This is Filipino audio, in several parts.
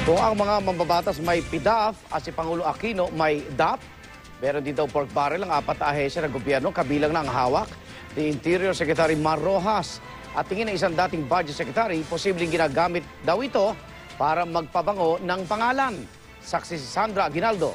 Kung ang mga mambabatas may PDAF at si Pangulo Aquino may DAP, meron din daw pork barrel ang apat na ahensya ng gobyerno, kabilang na ang hawak ni Interior Secretary Mar Rojas. At tingin ng isang dating Budget Secretary, posibleng ginagamit daw ito para magpabango ng pangalan. Saksi si Sandra Aguinaldo.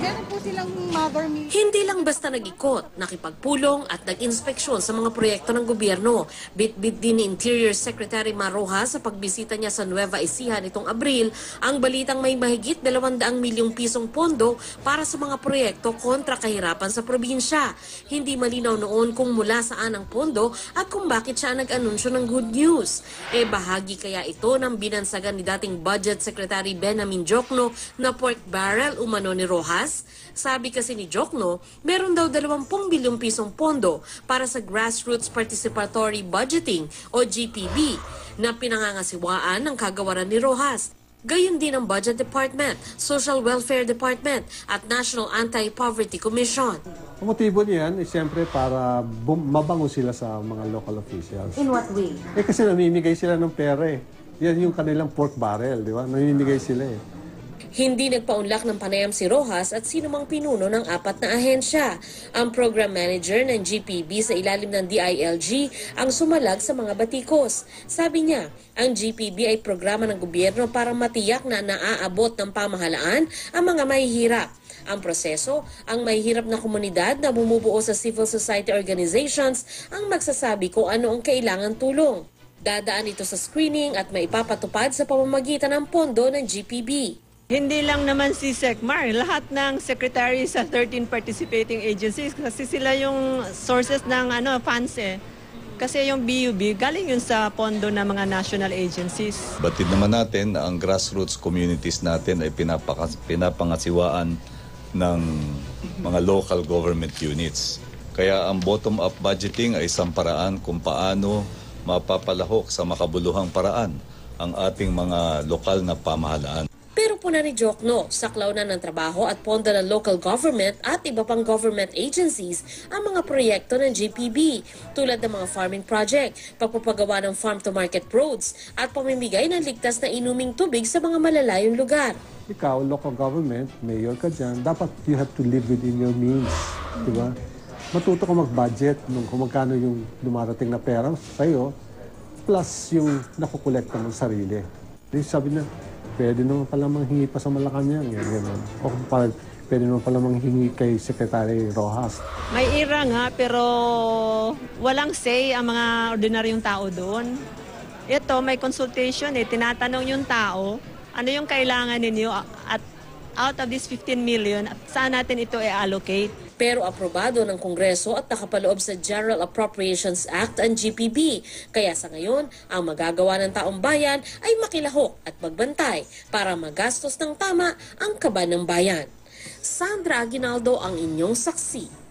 Meron po silang mother meal. Hindi lang basta nag-ikot, nakipagpulong at nag-inspeksyon sa mga proyekto ng gobyerno. Bit-bit din ni Interior Secretary Mar Rojas sa pagbisita niya sa Nueva Ecija nitong Abril ang balitang may mahigit 200 milyong pisong pondo para sa mga proyekto kontra kahirapan sa probinsya. Hindi malinaw noon kung mula saan ang pondo at kung bakit siya nag-anunsyo ng good news. Bahagi kaya ito ng binansagan ni dating Budget Secretary Benjamin Diokno na pork barrel umano ni Rojas? Sabi kasi ni Diokno, meron daw 20 bilyong pisong pondo para sa Grassroots Participatory Budgeting o GPB na pinangangasiwaan ng kagawaran ni Rojas. Gayon din ang Budget Department, Social Welfare Department at National Anti-Poverty Commission. Ang motibo niyan ay siyempre para mabango sila sa mga local officials. In what way? Kasi namimigay sila ng pera eh. Yan yung kanilang pork barrel, di ba? Namimigay sila eh. Hindi nagpaunlak ng panayam si Rojas at sino mang pinuno ng apat na ahensya. Ang program manager ng GPB sa ilalim ng DILG ang sumalag sa mga batikos. Sabi niya, ang GPB ay programa ng gobyerno para matiyak na naaabot ng pamahalaan ang mga mahihirap. Ang proseso, ang mahihirap na komunidad na bumubuo sa civil society organizations ang magsasabi kung ano ang kailangan tulong. Dadaan ito sa screening at maipapatupad sa pamamagitan ng pondo ng GPB. Hindi lang naman si SecMar, lahat ng secretary sa 13 participating agencies kasi sila yung sources ng funds eh. Kasi yung BUB, galing yun sa pondo ng mga national agencies. Batid naman natin na ang grassroots communities natin ay pinapangasiwaan ng mga local government units. Kaya ang bottom-up budgeting ay isang paraan kung paano mapapalahok sa makabuluhang paraan ang ating mga lokal na pamahalaan. Pero po na ni Diokno, saklaw na ng trabaho at pondo ng local government at iba pang government agencies ang mga proyekto ng GPB tulad ng mga farming project, pagpapagawa ng farm-to-market roads at pamimigay ng ligtas na inuming tubig sa mga malalayong lugar. Ikaw, local government, mayor ka dyan, dapat you have to live within your means, di ba? Matuto ka mag-budget kung magkano yung dumarating na pera sa'yo plus yung nakukolekta mong sarili. Sabi na, pwede naman pala manghingi pa sa Malacanang. O pwede naman pala manghingi kay Secretary Rojas. May ira nga pero walang say ang mga ordinaryong tao doon. Ito, may consultation tinatanong yung tao, ano yung kailangan ninyo at out of this 15 million, saan natin ito i-allocate? Pero aprobado ng Kongreso at nakapaloob sa General Appropriations Act ang GPB. Kaya sa ngayon, ang magagawa ng taong bayan ay makilahok at magbantay para magastos ng tama ang kaban ng bayan. Sandra Aguinaldo ang inyong saksi.